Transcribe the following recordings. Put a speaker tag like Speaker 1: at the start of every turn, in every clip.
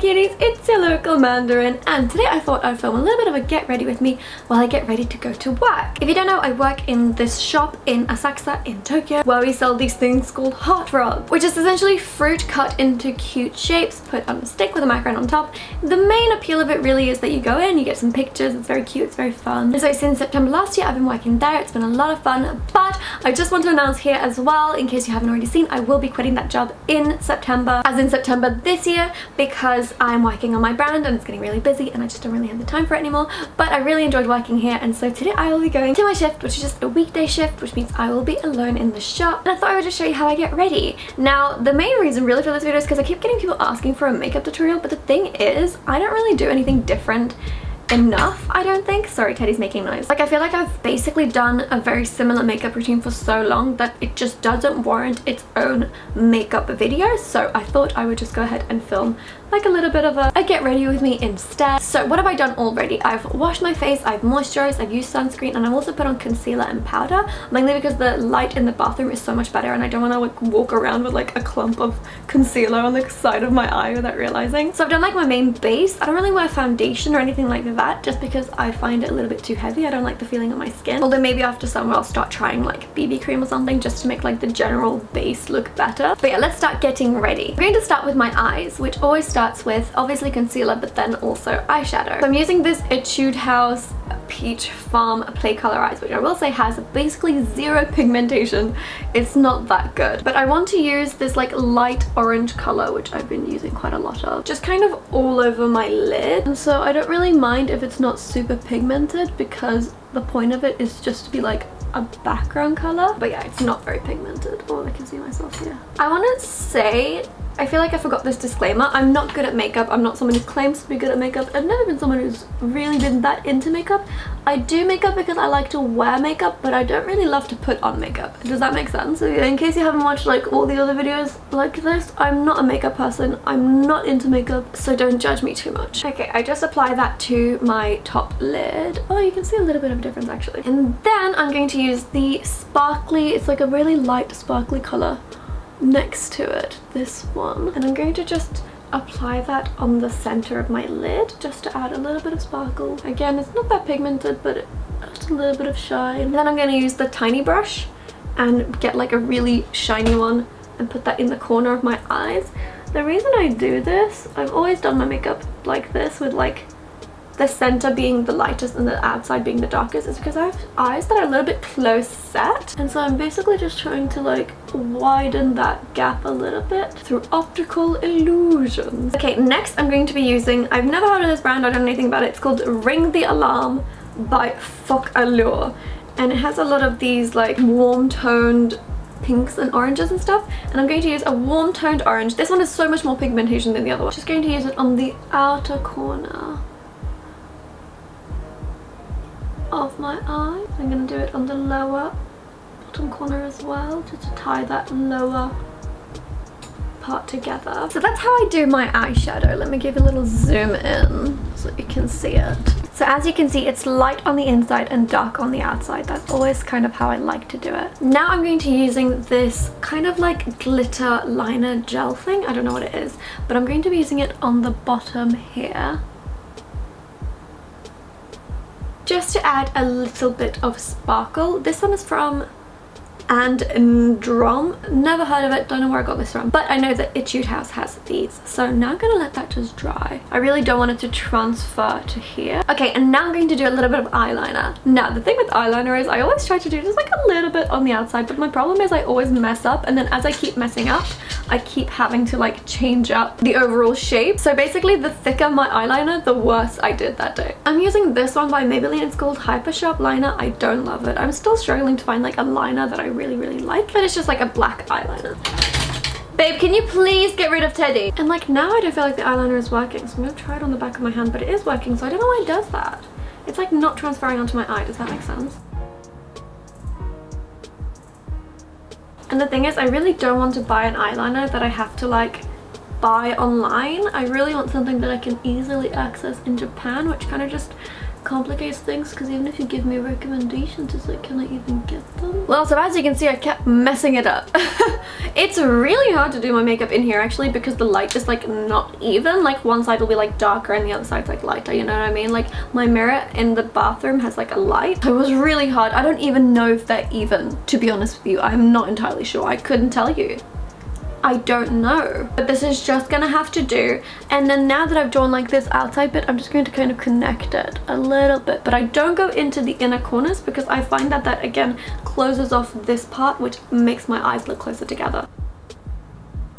Speaker 1: cuties, it's your local Mandarin, and today I thought I'd film a little bit of a get ready with me while I get ready to go to work. If you don't know, I work in this shop in Asakusa in Tokyo where we sell these things called hot rods, which is essentially fruit cut into cute shapes, put on a stick with a macaron on top. The main appeal of it really is that you go in, you get some pictures, it's very cute, it's very fun. And so since September last year I've been working there, it's been a lot of fun, but I just want to announce here as well, in case you haven't already seen, I will be quitting that job in September, as in September this year, because I'm working on my brand and it's getting really busy and I just don't really have the time for it anymore. But I really enjoyed working here, and so today I will be going to my shift, which is just a weekday shift, which means I will be alone in the shop. And I thought I would just show you how I get ready. Now, the main reason really for this video is because I keep getting people asking for a makeup tutorial, but the thing is, I don't really do anything different enough, I don't think. Sorry, Teddy's making noise. Like, I feel like I've basically done a very similar makeup routine for so long that it just doesn't warrant its own makeup video, so I thought I would just go ahead and film like a little bit of a get ready with me instead. So what have I done already? I've washed my face, I've moisturized, I've used sunscreen, and I've also put on concealer and powder, mainly because the light in the bathroom is so much better and I don't want to like walk around with like a clump of concealer on the side of my eye without realizing. So I've done like my main base. I don't really wear foundation or anything like that just because I find it a little bit too heavy. I don't like the feeling of my skin. Although maybe after summer I'll start trying like BB cream or something just to make like the general base look better. But yeah, let's start getting ready. I'm going to start with my eyes, which always starts with obviously concealer, but then also eyeshadow. So I'm using this Etude House Peach Farm Play Color Eyes, which I will say has basically zero pigmentation. It's not that good. But I want to use this like light orange color, which I've been using quite a lot of, just kind of all over my lid. And so I don't really mind if it's not super pigmented, because the point of it is just to be like a background color. But yeah, it's not very pigmented. Oh, I can see myself here. I want to say, I feel like I forgot this disclaimer. I'm not good at makeup. I'm not someone who claims to be good at makeup. I've never been someone who's really been that into makeup. I do makeup because I like to wear makeup, but I don't really love to put on makeup. Does that make sense? So in case you haven't watched like all the other videos like this, I'm not a makeup person. I'm not into makeup, so don't judge me too much. Okay, I just apply that to my top lid. Oh, you can see a little bit of a difference actually. And then I'm going to use the sparkly, it's like a really light sparkly color next to it, this one, and I'm going to just apply that on the center of my lid just to add a little bit of sparkle. Again, it's not that pigmented, but it adds a little bit of shine. And then I'm going to use the tiny brush and get like a really shiny one and put that in the corner of my eyes. The reason I do this, I've always done my makeup like this, with like the center being the lightest and the outside being the darkest, is because I have eyes that are a little bit close set, and so I'm basically just trying to like widen that gap a little bit through optical illusions. Okay, next I'm going to be using, I've never heard of this brand, I don't know anything about it. It's called Ring the Alarm by Foc Allure, and it has a lot of these like warm toned pinks and oranges and stuff, and I'm going to use a warm toned orange. This one has so much more pigmentation than the other one. Just going to use it on the outer corner of my eye. I'm going to do it on the lower bottom corner as well, just to tie that lower part together. So that's how I do my eyeshadow. Let me give you a little zoom in so you can see it. So as you can see, it's light on the inside and dark on the outside. That's always kind of how I like to do it. Now I'm going to be using this kind of like glitter liner gel thing. I don't know what it is, but I'm going to be using it on the bottom here, just to add a little bit of sparkle. This one is from Drum. Never heard of it, don't know where I got this from, but I know that Etude House has these. So now I'm gonna let that just dry. I really don't want it to transfer to here. Okay, and now I'm going to do a little bit of eyeliner. Now the thing with eyeliner is I always try to do just like a little bit on the outside, but my problem is I always mess up, and then as I keep messing up, I keep having to like change up the overall shape. So basically the thicker my eyeliner, the worse I did that day. I'm using this one by Maybelline. It's called Hyper Sharp Liner. I don't love it. I'm still struggling to find like a liner that I really like, but it's just like a black eyeliner. Babe, can you please get rid of Teddy? And like now I don't feel like the eyeliner is working, so I'm gonna try it on the back of my hand, but it is working, so I don't know why it does that. It's like not transferring onto my eye. Does that make sense? And the thing is, I really don't want to buy an eyeliner that I have to like buy online. I really want something that I can easily access in Japan, which kind of just complicates things, because even if you give me recommendations, it's like, can I even get them? Well, so as you can see, I kept messing it up. It's really hard to do my makeup in here actually, because the light is like not even. Like one side will be like darker and the other side's like lighter, you know what I mean? Like my mirror in the bathroom has like a light. So it was really hard. I don't even know if they're even, to be honest with you. I'm not entirely sure. I couldn't tell you. I don't know, but this is just gonna have to do. And then now that I've drawn like this outside bit, I'm just going to kind of connect it a little bit, but I don't go into the inner corners because I find that that again closes off this part, which makes my eyes look closer together.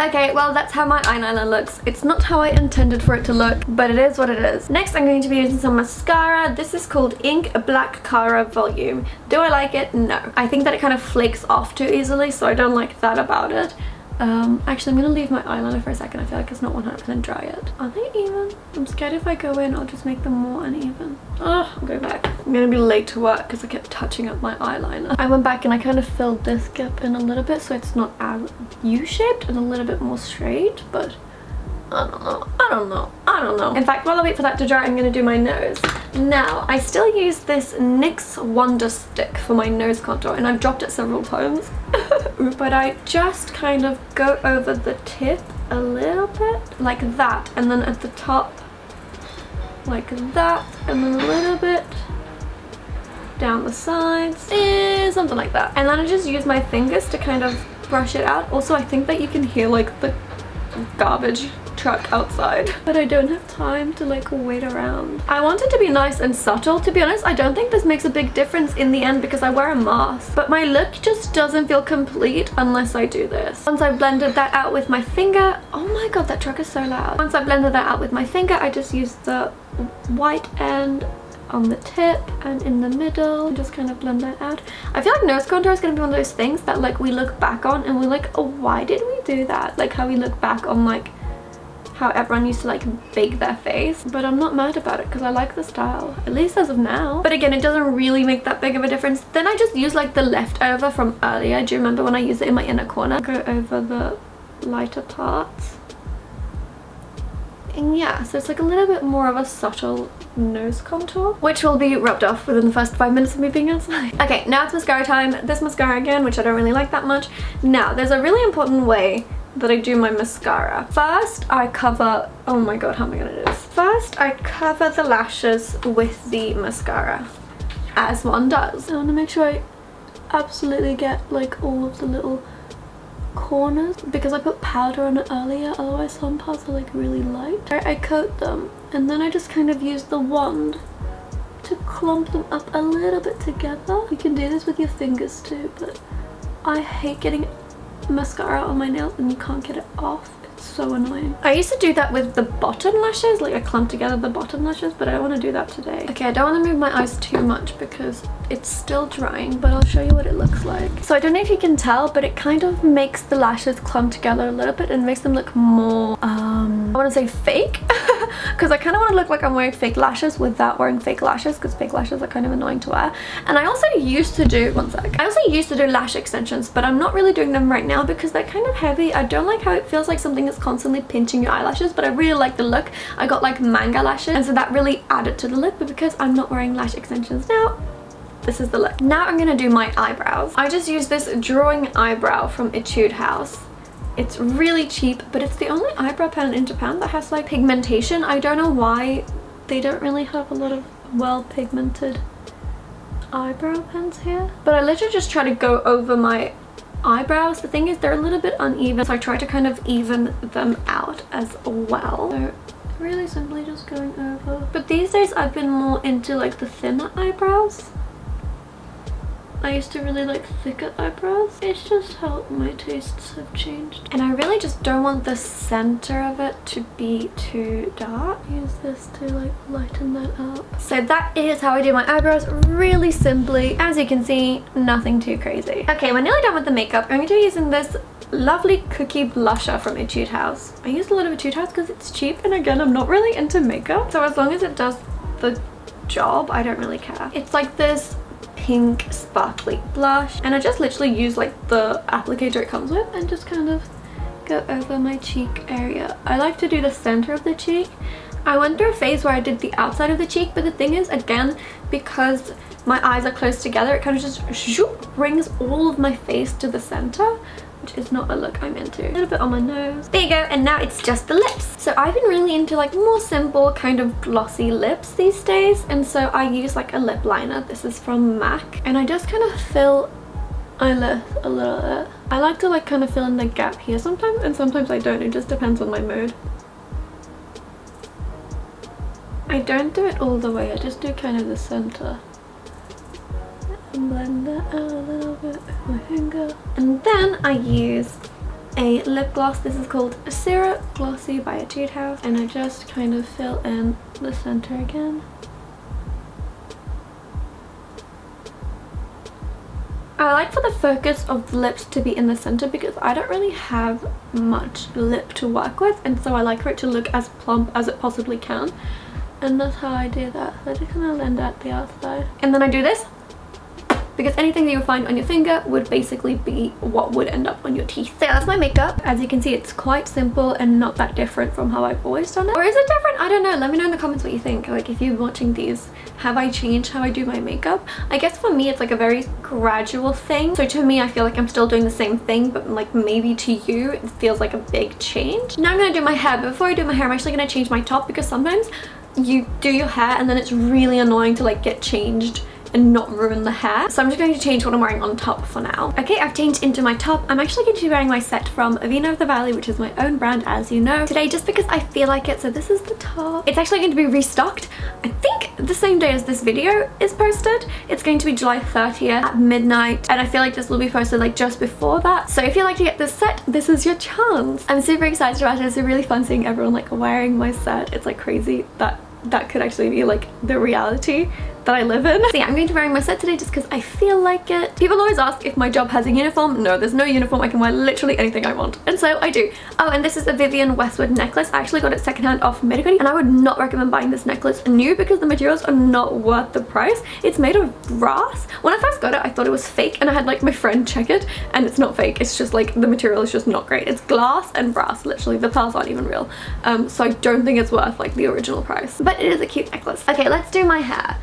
Speaker 1: Okay, well that's how my eyeliner looks. It's not how I intended for it to look, but it is what it is. Next I'm going to be using some mascara. This is called Ink Black Cara Volume. Do I like it? No. I think that it kind of flakes off too easily, so I don't like that about it. Actually I'm gonna leave my eyeliner for a second. I feel like it's not 100% dry yet. Are they even? I'm scared if I go in I'll just make them more uneven. Ugh, I'll go back. I'm gonna be late to work because I kept touching up my eyeliner. I went back and I kind of filled this gap in a little bit so it's not as U-shaped and a little bit more straight, but I don't know. In fact, while I wait for that to dry, I'm gonna do my nose. Now, I still use this NYX Wonder Stick for my nose contour, and I've dropped it several times. But I just kind of go over the tip a little bit, like that, and then at the top, like that, and then a little bit down the sides, something like that. And then I just use my fingers to kind of brush it out. Also, I think that you can hear like the garbage truck outside, but I don't have time to like wait around. I want it to be nice and subtle. To be honest, I don't think this makes a big difference in the end because I wear a mask, but my look just doesn't feel complete unless I do this. Once I've blended that out with my finger, oh my god, that truck is so loud. Once I've blended that out with my finger, I just use the white end on the tip and in the middle and just kind of blend that out. I feel like nose contour is going to be one of those things that like we look back on and we're like, oh, why did we do that? Like how we look back on like how everyone used to like bake their face, but I'm not mad about it because I like the style, at least as of now. But again, it doesn't really make that big of a difference. Then I just use like the leftover from earlier. Do you remember when I used it in my inner corner? Go over the lighter parts. And yeah, so it's like a little bit more of a subtle nose contour, which will be rubbed off within the first 5 minutes of me being outside. Okay, now it's mascara time. This mascara again, which I don't really like that much. Now, there's a really important way that I do my mascara. First, I cover, oh my god, how am I gonna do this? First, I cover the lashes with the mascara, as one does. I wanna make sure I absolutely get like all of the little corners because I put powder on it earlier, otherwise some parts are like really light. I coat them and then I just kind of use the wand to clump them up a little bit together. You can do this with your fingers too, but I hate getting mascara on my nails and you can't get it off. It's so annoying. I used to do that with the bottom lashes, like I clump together the bottom lashes, but I don't want to do that today. Okay, I don't want to move my eyes too much because it's still drying, but I'll show you what it looks like. So I don't know if you can tell, but it kind of makes the lashes clump together a little bit and makes them look more, I want to say fake, because I kind of want to look like I'm wearing fake lashes without wearing fake lashes, because fake lashes are kind of annoying to wear. And I also used to do, one sec, I also used to do lash extensions, but I'm not really doing them right now because they're kind of heavy. I don't like how it feels like something is constantly pinching your eyelashes, but I really like the look. I got like manga lashes, and so that really added to the look, but because I'm not wearing lash extensions now, this is the look. Now I'm gonna do my eyebrows. I just use this drawing eyebrow from Etude House. It's really cheap, but it's the only eyebrow pen in Japan that has like pigmentation. I don't know why they don't really have a lot of well pigmented eyebrow pens here, but I literally just try to go over my eyebrows. The thing is they're a little bit uneven, so I try to kind of even them out as well. So really simply just going over. But these days I've been more into like the thinner eyebrows. I used to really like thicker eyebrows. It's just how my tastes have changed. And I really just don't want the center of it to be too dark. Use this to like lighten that up. So that is how I do my eyebrows, really simply. As you can see, nothing too crazy. Okay, we're nearly done with the makeup. I'm going to be using this lovely cookie blusher from Etude House. I use a lot of Etude House because it's cheap, and again, I'm not really into makeup. So as long as it does the job, I don't really care. It's like this pink sparkly blush, and I just literally use like the applicator it comes with and just kind of go over my cheek area. I like to do the center of the cheek I went through a phase where I did the outside of the cheek, but the thing is, again, because my eyes are close together, it kind of just shoop, brings all of my face to the center, which is not a look I'm into. A little bit on my nose. There you go, and now it's just the lips. So I've been really into like more simple kind of glossy lips these days, and so I use like a lip liner. This is from MAC, and I just kind of fill my lip a little bit. I like to like kind of fill in the gap here sometimes, and sometimes I don't. It just depends on my mood. I don't do it all the way, I just do kind of the center. And blend that out a little bit with my finger. And then I use a lip gloss. This is called Mascara Glossy by Etude House. And I just kind of fill in the center again. I like for the focus of the lips to be in the center because I don't really have much lip to work with. And so I like for it to look as plump as it possibly can. And that's how I do that. So I just kind of blend out the outside. And then I do this, because anything that you find on your finger would basically be what would end up on your teeth. So that's my makeup. As you can see, it's quite simple and not that different from how I've always done it. Or is it different? I don't know. Let me know in the comments what you think. Like, if you're watching these, have I changed how I do my makeup? I guess for me, it's like a very gradual thing. So to me, I feel like I'm still doing the same thing, but like maybe to you, it feels like a big change. Now I'm gonna do my hair. But before I do my hair, I'm actually gonna change my top, because sometimes you do your hair and then it's really annoying to like get changed and not ruin the hair. So I'm just going to change what I'm wearing on top for now. Okay, I've changed into my top. I'm actually going to be wearing my set from Avena of the Valley, which is my own brand, as you know, today, just because I feel like it. So this is the top. It's actually going to be restocked, I think, the same day as this video is posted. It's going to be July 30th at midnight, and I feel like this will be posted like just before that. So if you'd like to get this set, this is your chance. I'm super excited about it. It's really fun seeing everyone like wearing my set. It's like crazy that that could actually be like the reality that I live in. So yeah, I'm going to be wearing my set today just because I feel like it. People always ask if my job has a uniform. No, there's no uniform. I can wear literally anything I want, and so I do. Oh, and this is a Vivienne Westwood necklace. I actually got it secondhand off Medically, and I would not recommend buying this necklace new because the materials are not worth the price. It's made of brass. When I first got it, I thought it was fake, and I had like my friend check it, and it's not fake. It's just like the material is just not great. It's glass and brass, literally. The pearls aren't even real. So I don't think it's worth like the original price, but it is a cute necklace. Okay, let's do my hair.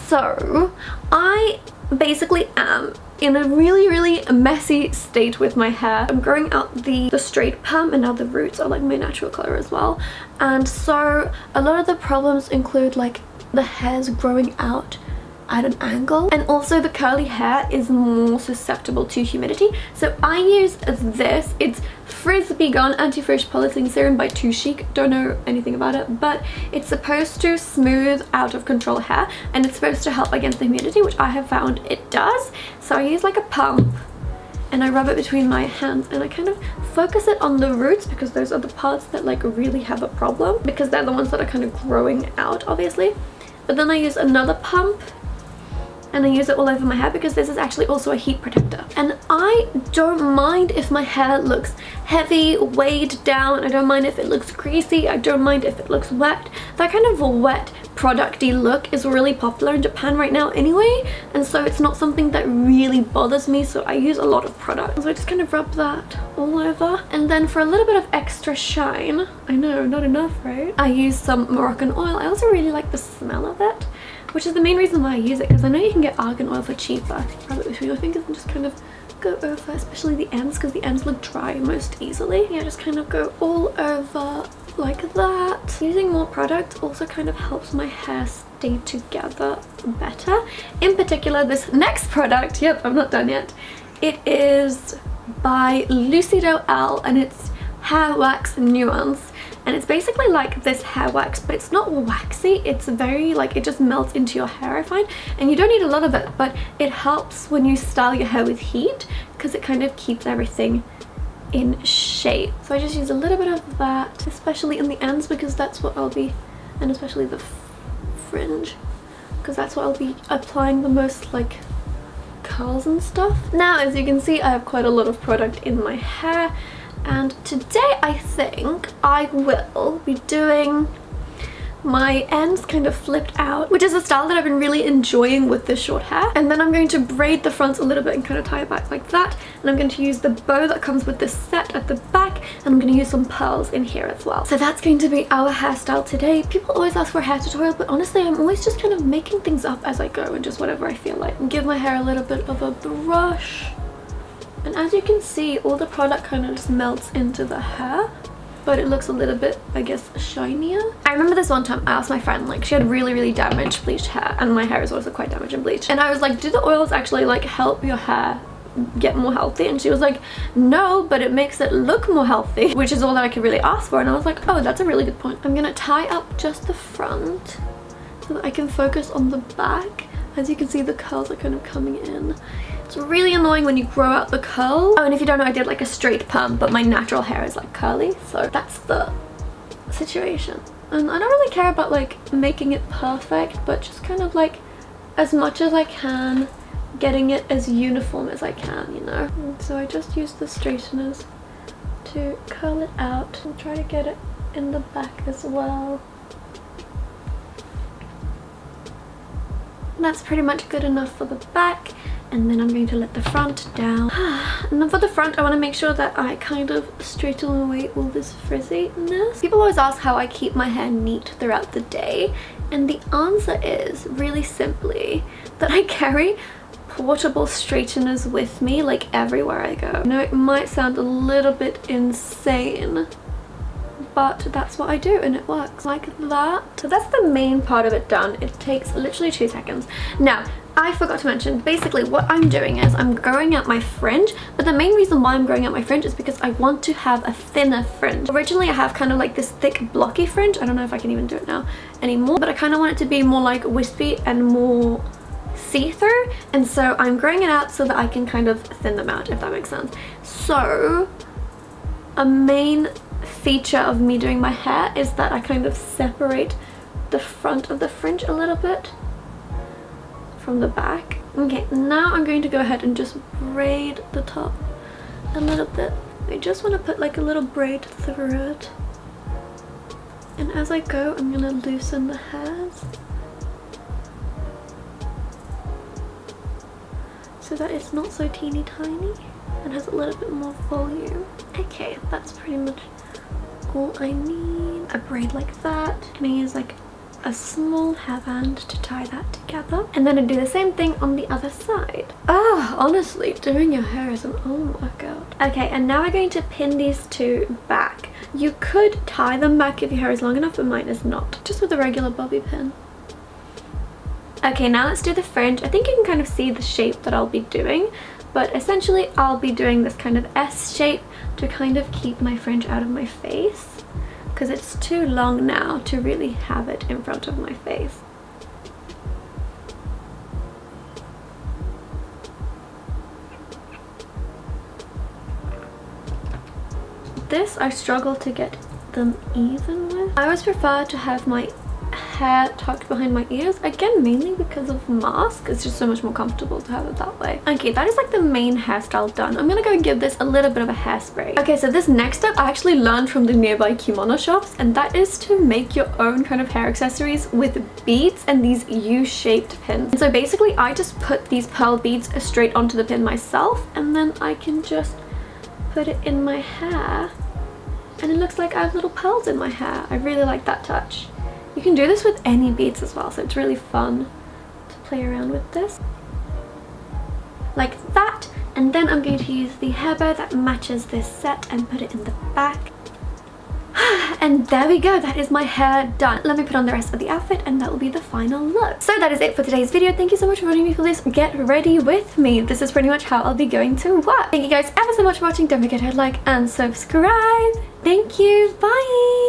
Speaker 1: So I basically am in a really messy state with my hair. I'm growing out the straight perm, and now the roots are like my natural color as well. And so a lot of the problems include like the hairs growing out at an angle, and also the curly hair is more susceptible to humidity. So I use this. It's Frizz-Be Gone Anti-Frizz Policing Serum by Too Chic. Don't know anything about it, but it's supposed to smooth out of control hair, and it's supposed to help against the humidity, which I have found it does. So I use like a pump, and I rub it between my hands, and I kind of focus it on the roots, because those are the parts that like really have a problem, because they're the ones that are kind of growing out, obviously. But then I use another pump, and I use it all over my hair, because this is actually also a heat protector. And I don't mind if my hair looks heavy, weighed down. I don't mind if it looks greasy. I don't mind if it looks wet. That kind of a wet, producty look is really popular in Japan right now anyway, and so it's not something that really bothers me, so I use a lot of product. So I just kind of rub that all over, and then for a little bit of extra shine, I know, not enough, right? I use some Moroccan oil. I also really like the smell of it, which is the main reason why I use it, because I know you can get argan oil for cheaper. Rub it between your fingers and just kind of go over, especially the ends, because the ends look dry most easily. Yeah, just kind of go all over like that. Using more product also kind of helps my hair stay together better. In particular, this next product, yep, I'm not done yet. It is by Lucido L, and it's Hair Wax Nuance. And it's basically like this hair wax, but it's not waxy. It's very like, it just melts into your hair, I find. And you don't need a lot of it, but it helps when you style your hair with heat, because it kind of keeps everything in shape. So I just use a little bit of that, especially in the ends, because that's what I'll be, and especially the fringe, because that's what I'll be applying the most, like curls and stuff. Now, as you can see, I have quite a lot of product in my hair. And today I think I will be doing my ends kind of flipped out, which is a style that I've been really enjoying with this short hair. And then I'm going to braid the fronts a little bit and kind of tie it back like that. And I'm going to use the bow that comes with this set at the back, and I'm going to use some pearls in here as well. So that's going to be our hairstyle today. People always ask for a hair tutorial, but honestly I'm always just kind of making things up as I go and just whatever I feel like. And give my hair a little bit of a brush. And as you can see, all the product kind of just melts into the hair, but it looks a little bit, I guess, shinier. I remember this one time I asked my friend, like, she had really damaged bleached hair, and my hair is also quite damaged and bleached. And I was like, do the oils actually like help your hair get more healthy? And she was like, no, but it makes it look more healthy, which is all that I could really ask for. And I was like, oh, that's a really good point. I'm gonna tie up just the front so that I can focus on the back. As you can see, the curls are kind of coming in. It's really annoying when you grow out the curl. Oh, and if you don't know, I did like a straight perm, but my natural hair is like curly, so that's the situation. And I don't really care about like making it perfect, but just kind of like as much as I can, getting it as uniform as I can, you know? And so I just use the straighteners to curl it out and try to get it in the back as well. That's pretty much good enough for the back, and then I'm going to let the front down. And then for the front, I want to make sure that I kind of straighten away all this frizziness. People always ask how I keep my hair neat throughout the day, and the answer is really simply that I carry portable straighteners with me like everywhere I go. I know it might sound a little bit insane, but that's what I do and it works like that. So that's the main part of it done. It takes literally 2 seconds. Now, I forgot to mention, basically what I'm doing is I'm growing out my fringe, but the main reason why I'm growing out my fringe is because I want to have a thinner fringe. Originally I have kind of like this thick blocky fringe. I don't know if I can even do it now anymore, but I kind of want it to be more like wispy and more see-through, and so I'm growing it out so that I can kind of thin them out, if that makes sense. So a main feature of me doing my hair is that I kind of separate the front of the fringe a little bit from the back. Okay, now I'm going to go ahead and just braid the top a little bit. I just want to put like a little braid through it, and as I go I'm gonna loosen the hairs so that it's not so teeny tiny and has a little bit more volume. Okay, that's pretty much all I need. A braid like that, and I use like a small hairband to tie that together, and then I do the same thing on the other side. Honestly, doing your hair is an all workout. Okay, and now we're going to pin these two back. You could tie them back if your hair is long enough, but mine is not. Just with a regular bobby pin. Okay, now let's do the fringe. I think you can kind of see the shape that I'll be doing, but essentially I'll be doing this kind of S shape to kind of keep my fringe out of my face, because it's too long now to really have it in front of my face. This I struggle to get them even with. I always prefer to have my hair tucked behind my ears, again mainly because of mask. It's just so much more comfortable to have it that way. Okay, that is like the main hairstyle done. I'm gonna go and give this a little bit of a hairspray. Okay, so this next step I actually learned from the nearby kimono shops, and that is to make your own kind of hair accessories with beads and these U-shaped pins. And so basically I just put these pearl beads straight onto the pin myself, and then I can just put it in my hair and it looks like I have little pearls in my hair. I really like that touch. You can do this with any beads as well, so it's really fun to play around with this. Like that, and then I'm going to use the hair bow that matches this set and put it in the back. And there we go, that is my hair done. Let me put on the rest of the outfit and that will be the final look. So that is it for today's video. Thank you so much for joining me for this Get Ready With Me. This is pretty much how I'll be going to work. Thank you guys ever so much for watching. Don't forget to like and subscribe. Thank you, bye!